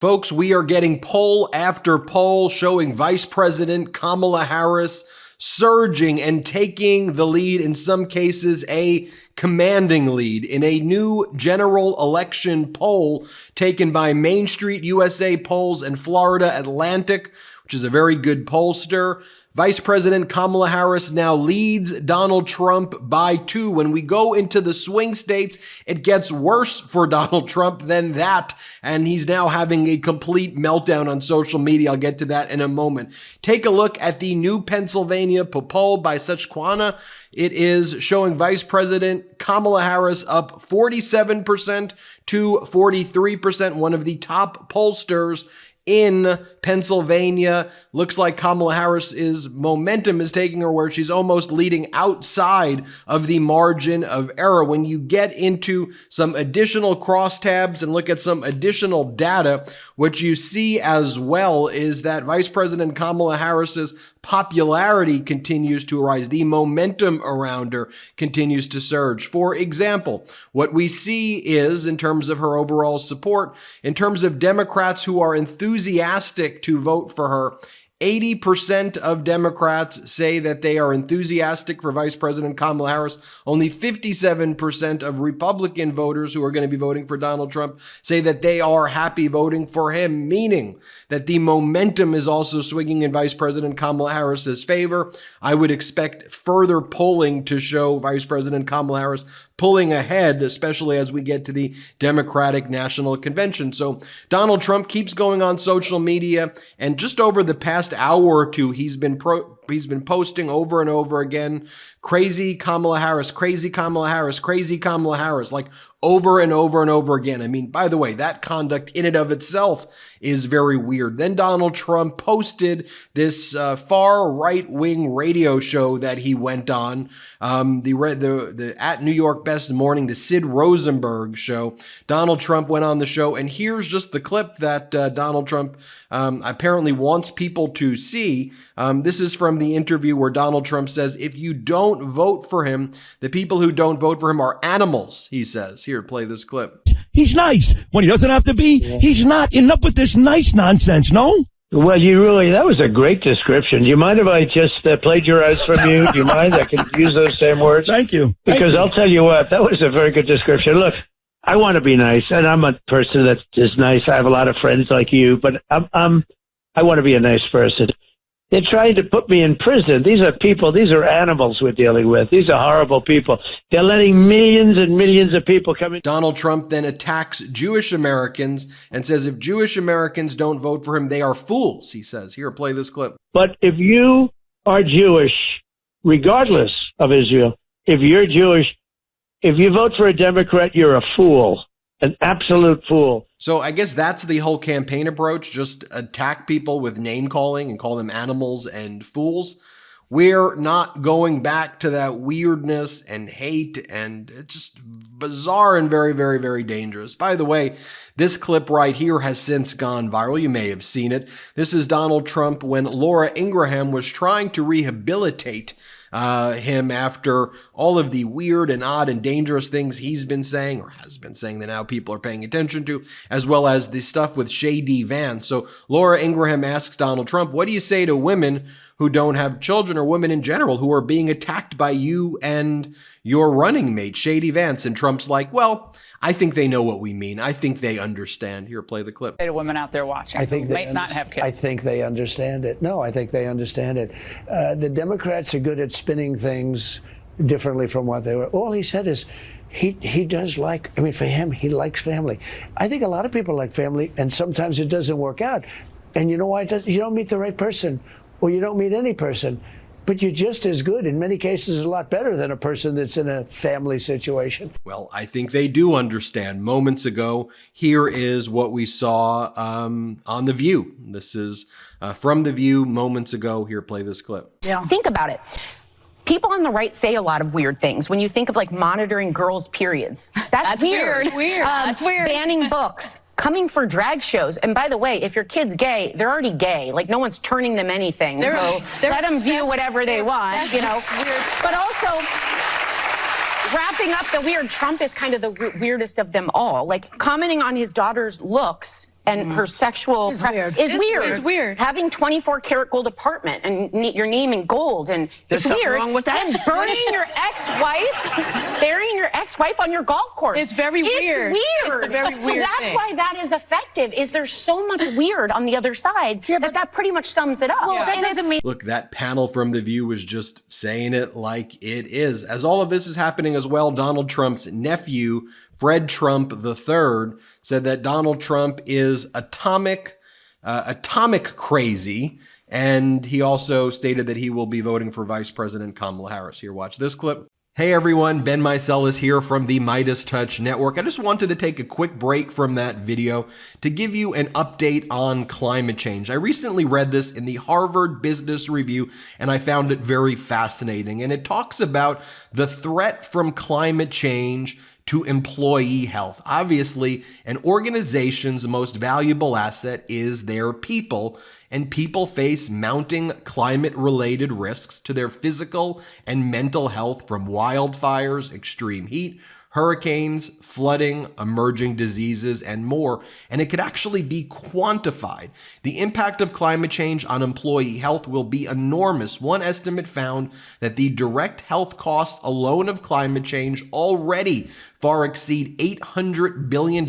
Folks, we are getting poll after poll showing Vice President Kamala Harris surging and taking the lead, in some cases a commanding lead, in a new general election poll taken by Main Street USA Polls and Florida Atlantic, which is a very good pollster. Vice President Kamala Harris now leads Donald Trump by 2. When we go into the swing states, it gets worse for Donald Trump than that. And he's now having a complete meltdown on social media. I'll get to that in a moment. Take a look at the new Pennsylvania poll by Susquehanna. It is showing Vice President Kamala Harris up 47% to 43%, one of the top pollsters in Pennsylvania. Looks like Kamala Harris's momentum is taking her where she's almost leading outside of the margin of error. When you get into some additional crosstabs and look at some additional data, what you see as well is that Vice President Kamala Harris's popularity continues to rise. The momentum around her continues to surge. For example, what we see is, in terms of her overall support, in terms of Democrats who are enthusiastic to vote for her, 80% of Democrats say that they are enthusiastic for Vice President Kamala Harris. Only 57% of Republican voters who are going to be voting for Donald Trump say that they are happy voting for him, meaning that the momentum is also swinging in Vice President Kamala Harris's favor. I would expect further polling to show Vice President Kamala Harris pulling ahead, especially as we get to the Democratic National Convention. So Donald Trump keeps going on social media, and just over the past hour or two, he's been posting over and over again, crazy Kamala Harris, crazy Kamala Harris, crazy Kamala Harris, like over and over and over again. I mean, by the way, that conduct in and of itself is very weird. Then Donald Trump posted this far right-wing radio show that he went on, the at New York Best Morning, the Sid Rosenberg show. Donald Trump went on the show, and here's just the clip that Donald Trump apparently wants people to see. This is from the interview where Donald Trump says, if you don't vote for him, the people who don't vote for him are animals, he says. Here, play this clip. He's nice. When he doesn't have to be, he's not. Enough with this nice nonsense, no? Well, that was a great description. Do you mind if I just plagiarize from you? Do you mind? I can use those same words. Thank you. Because I'll tell you what, that was a very good description. Look, I want to be nice, and I'm a person that is nice. I have a lot of friends like you, but I want to be a nice person. They're trying to put me in prison. These are people, these are animals we're dealing with. These are horrible people. They're letting millions and millions of people come in. Donald Trump then attacks Jewish Americans and says if Jewish Americans don't vote for him, they are fools, he says. Here, play this clip. But if you are Jewish, regardless of Israel, if you're Jewish, if you vote for a Democrat, you're a fool. An absolute fool. So I guess that's the whole campaign approach, just attack people with name calling and call them animals and fools. We're not going back to that weirdness and hate, and it's just bizarre and very, very, very dangerous. By the way, this clip right here has since gone viral. You may have seen it. This is Donald Trump when Laura Ingraham was trying to rehabilitate him after all of the weird and odd and dangerous things he's been saying, or has been saying, that now people are paying attention to, as well as the stuff with Shady Vance. So Laura Ingraham asks Donald Trump, what do you say to women who don't have children, or women in general who are being attacked by you and your running mate, Shady Vance? And Trump's like, well, I think they know what we mean. I think they understand. Here, play the clip. To women out there watching who might not have kids. I think they understand it. No, I think they understand it. The Democrats are good at spinning things differently from what they were. All he said is he does like, I mean, for him, he likes family. I think a lot of people like family, and sometimes it doesn't work out. And you know why? You don't meet the right person, or you don't meet any person. But you're just as good, in many cases a lot better than a person that's in a family situation. Well, I think they do understand. Moments ago, here is what we saw on The View. This is from The View moments ago. Here, play this clip. Yeah. Think about it. People on the right say a lot of weird things. When you think of like monitoring girls' periods, that's weird. That's weird. Banning books. Coming for drag shows. And by the way, if your kid's gay, they're already gay. Like, no one's turning them anything. So let them view whatever they want, you know. But also, wrapping up the weird, Trump is kind of the weirdest of them all. Like, commenting on his daughter's looks and her sexual It's weird. is It's weird. weird. It's weird. Having 24-karat gold apartment and your name in gold, and There's it's something weird. wrong with that. And burying your ex-wife on your golf course. It's very weird. It's weird. It's a very weird So that's thing. why that is effective. Is there's so much weird on the other side that pretty much sums it up. Well, that And doesn't mean. Look, that panel from The View was just saying it like it is. As all of this is happening as well, Donald Trump's nephew, Fred Trump III, said that Donald Trump is atomic crazy. And he also stated that he will be voting for Vice President Kamala Harris. Here, watch this clip. Hey everyone, Ben Meiselas here from the MeidasTouch Network. I just wanted to take a quick break from that video to give you an update on climate change. I recently read this in the Harvard Business Review and I found it very fascinating. And it talks about the threat from climate change to employee health. Obviously, an organization's most valuable asset is their people, and people face mounting climate-related risks to their physical and mental health from wildfires, extreme heat, hurricanes, flooding, emerging diseases, and more. And it could actually be quantified. The impact of climate change on employee health will be enormous. One estimate found that the direct health costs alone of climate change already far exceed $800 billion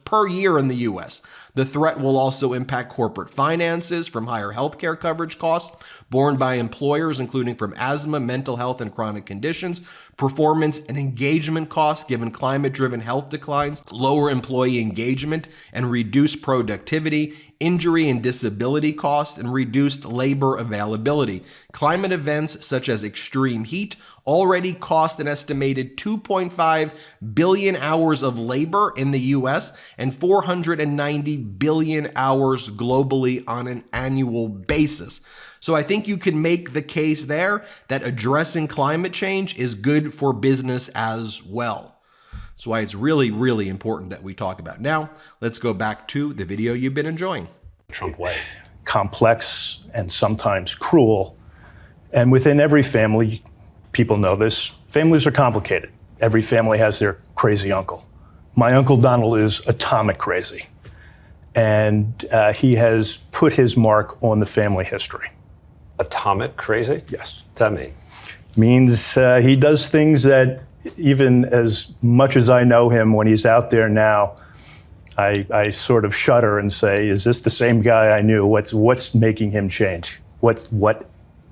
per year in the U.S. The threat will also impact corporate finances from higher healthcare coverage costs borne by employers, including from asthma, mental health, and chronic conditions, performance and engagement costs given climate-driven health declines, lower employee engagement and reduced productivity, injury and disability costs, and reduced labor availability. Climate events such as extreme heat already cost an estimated 2.5 billion hours of labor in the U.S. and 490 billion hours globally on an annual basis. So I think you can make the case there that addressing climate change is good for business as well. That's why it's really, really important that we talk about it. Now, let's go back to the video you've been enjoying. Trump way. Complex and sometimes cruel. And within every family, people know this, families are complicated. Every family has their crazy uncle. My Uncle Donald is atomic crazy. And he has put his mark on the family history. Atomic crazy? Yes. What's that mean? Means he does things that even as much as I know him, when he's out there now, I sort of shudder and say, is this the same guy I knew? What's making him change? What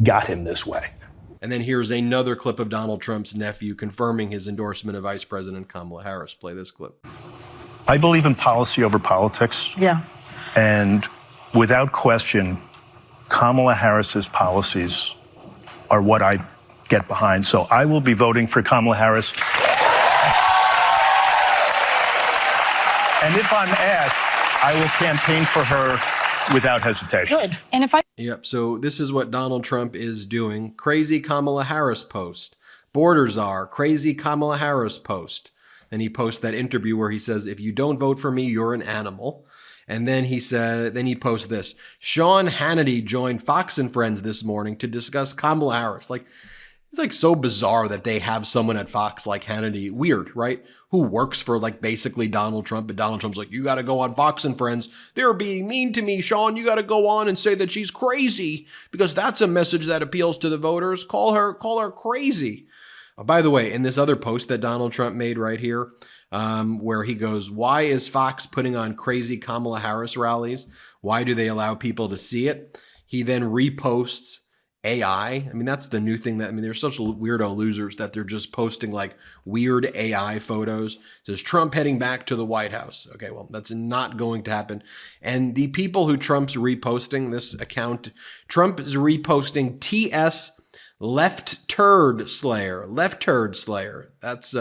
got him this way? And then here's another clip of Donald Trump's nephew confirming his endorsement of Vice President Kamala Harris. Play this clip. I believe in policy over politics. Yeah. And without question, Kamala Harris's policies are what I get behind. So I will be voting for Kamala Harris. And if I'm asked, I will campaign for her without hesitation. Good. And if I. Yep, so this is what Donald Trump is doing. Crazy Kamala Harris post. Borders are crazy Kamala Harris post. And he posts that interview where he says, if you don't vote for me, you're an animal. And then he posts this. Sean Hannity joined Fox and Friends this morning to discuss Kamala Harris. It's like so bizarre that they have someone at Fox like Hannity, weird, right? Who works for like basically Donald Trump, but Donald Trump's like, you got to go on Fox and Friends. They're being mean to me, Sean. You got to go on and say that she's crazy because that's a message that appeals to the voters. Call her crazy. Oh, by the way, in this other post that Donald Trump made right here, where he goes, why is Fox putting on crazy Kamala Harris rallies? Why do they allow people to see it? He then reposts AI. I mean, that's the new thing they're such weirdo losers that they're just posting like weird AI photos. It says Trump heading back to the White House. Okay, well, that's not going to happen. And the people who Trump's reposting this account, Trump is reposting TS Left Turd Slayer. That's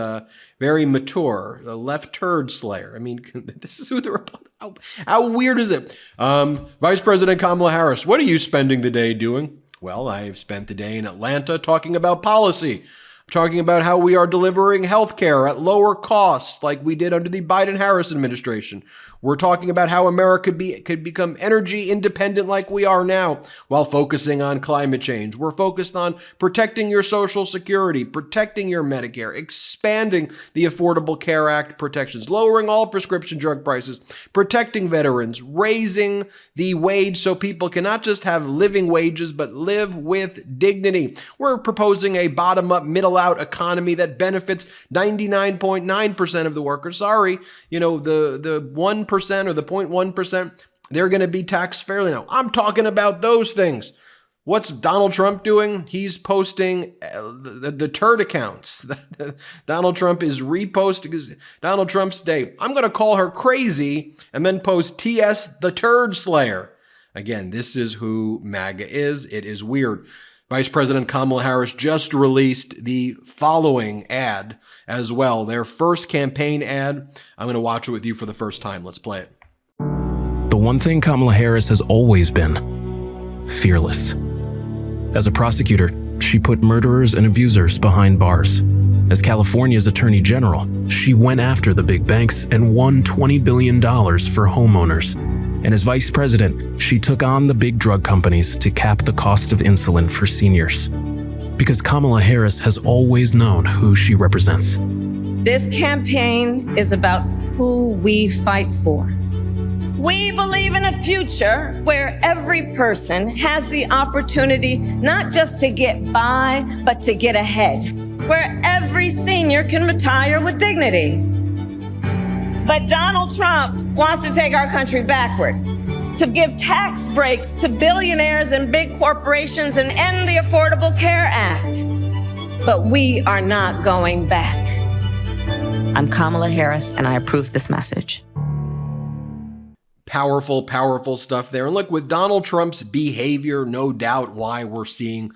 very mature. A left turd slayer. I mean, this is who they're about. How weird is it? Vice President Kamala Harris, what are you spending the day doing? Well, I have spent the day in Atlanta talking about policy. I'm talking about how we are delivering health care at lower costs like we did under the Biden-Harris administration. We're talking about how America could become energy independent like we are now while focusing on climate change. We're focused on protecting your Social Security, protecting your Medicare, expanding the Affordable Care Act protections, lowering all prescription drug prices, protecting veterans, raising the wage so people can not just have living wages, but live with dignity. We're proposing a bottom-up, middle-out economy that benefits 99.9% of the workers. Sorry, the 1% or the 0.1%, they're going to be taxed fairly now. I'm talking about those things. What's Donald Trump doing? He's posting the turd accounts. Donald Trump is reposting Donald Trump's Day. I'm going to call her crazy and then post TS the Turd Slayer. Again, this is who MAGA is. It is weird. Vice President Kamala Harris just released the following ad as well. Their first campaign ad. I'm going to watch it with you for the first time. Let's play it. The one thing Kamala Harris has always been: fearless. As a prosecutor, she put murderers and abusers behind bars. As California's Attorney General, she went after the big banks and won $20 billion for homeowners. And as vice president, she took on the big drug companies to cap the cost of insulin for seniors. Because Kamala Harris has always known who she represents. This campaign is about who we fight for. We believe in a future where every person has the opportunity not just to get by, but to get ahead. Where every senior can retire with dignity. But Donald Trump wants to take our country backward, to give tax breaks to billionaires and big corporations and end the Affordable Care Act. But we are not going back. I'm Kamala Harris, and I approve this message. Powerful, powerful stuff there. And look, with Donald Trump's behavior, no doubt why we're seeing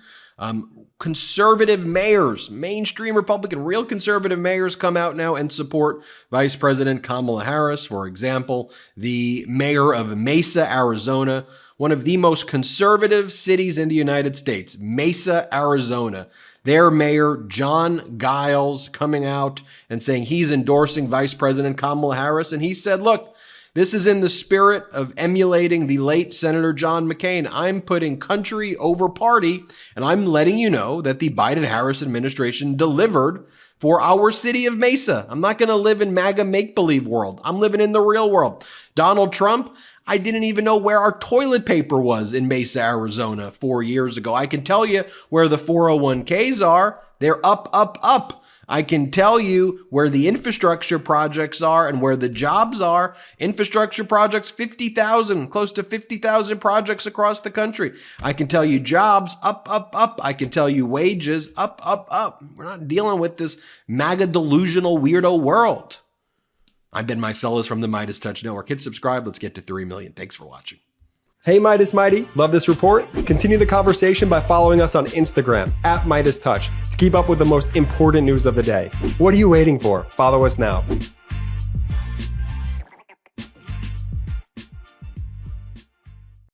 conservative mayors, mainstream Republican, real conservative mayors come out now and support Vice President Kamala Harris. For example, the mayor of Mesa, Arizona, one of the most conservative cities in the United States, Mesa, Arizona. Their mayor, John Giles, coming out and saying he's endorsing Vice President Kamala Harris. And he said, look, this is in the spirit of emulating the late Senator John McCain. I'm putting country over party, and I'm letting you know that the Biden-Harris administration delivered for our city of Mesa. I'm not going to live in MAGA make-believe world. I'm living in the real world. Donald Trump, I didn't even know where our toilet paper was in Mesa, Arizona 4 years ago. I can tell you where the 401ks are. They're up, up, up. I can tell you where the infrastructure projects are and where the jobs are. Infrastructure projects, 50,000, close to 50,000 projects across the country. I can tell you jobs, up, up, up. I can tell you wages, up, up, up. We're not dealing with this MAGA delusional weirdo world. I'm Ben Meiselas from the MeidasTouch Network. Hit subscribe. Let's get to 3 million. Thanks for watching. Hey Midas Mighty, love this report? Continue the conversation by following us on Instagram @MeidasTouch to keep up with the most important news of the day. What are you waiting for? Follow us now.